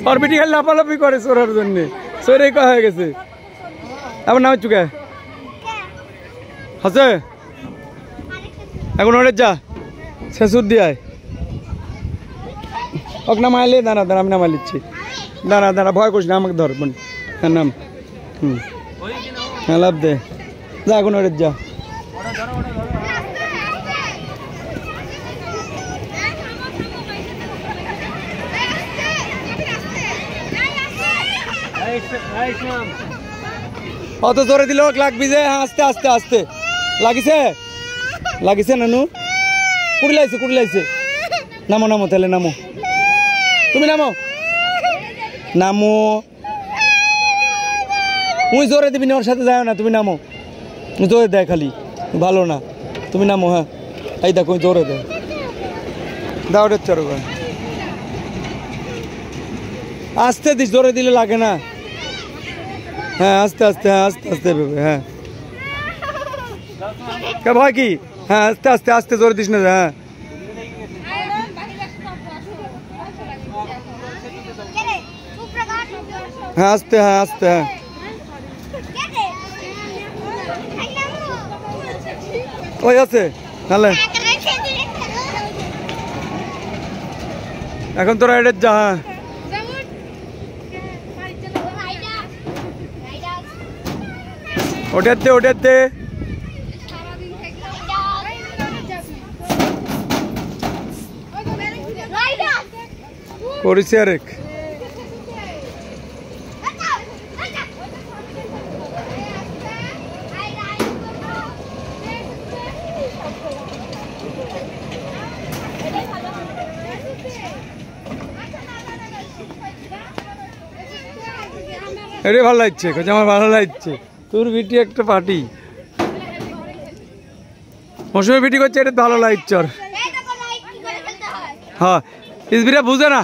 और बेटी खाली लाफालाफी करे सोरार जन्य सोरे का হয়ে গেছে এখন নাম চুকে আছে এখন ওরে যা শেষুর দিয়ায় ওকে নাম আইলে দাঁড়া দাঁড়া আমি নাম লিখছি দাঁড়া দাঁড়া ভয় করিস না আমাকে ধর বোন নাম হ্যাঁ লাভ দে যা এখন ওরে যা অত জোরে দিল লাগবি যে আস্তে আস্তে আস্তে লাগিছে লাগিছে নানু কুড়ি লাইছে নামো নামো তাহলে নামো তুমি নামো নামো তুই জোরে দিবি না ওর সাথে যাও না তুমি নামো জোরে দেয় খালি ভালো না তুমি নামো হ্যাঁ এই দেখো জোরে দেয় দাও রে চড়ো আস্তে দিস জোরে দিলে লাগে না হ্যাঁ আস্তে আস্তে হ্যাঁ আস্তে আস্তে ভেবে হ্যাঁ কে ভয় কি হ্যাঁ আস্তে আস্তে আস্তে জোরে দিস না হ্যাঁ হ্যাঁ আস্তে হ্যাঁ আস্তে হ্যাঁ ওই আছে তাহলে এখন তোরা এটা যা হ্যাঁ ওটাতে ওটাতে করিস আরেক এটাই ভালো লাগছে আমার ভালো লাগছে তোর বিটি একটা পার্টি মৌসুমী বিটি করছে এটা ভালো লাগছে হ্যাঁ ইসবিরা বুঝে না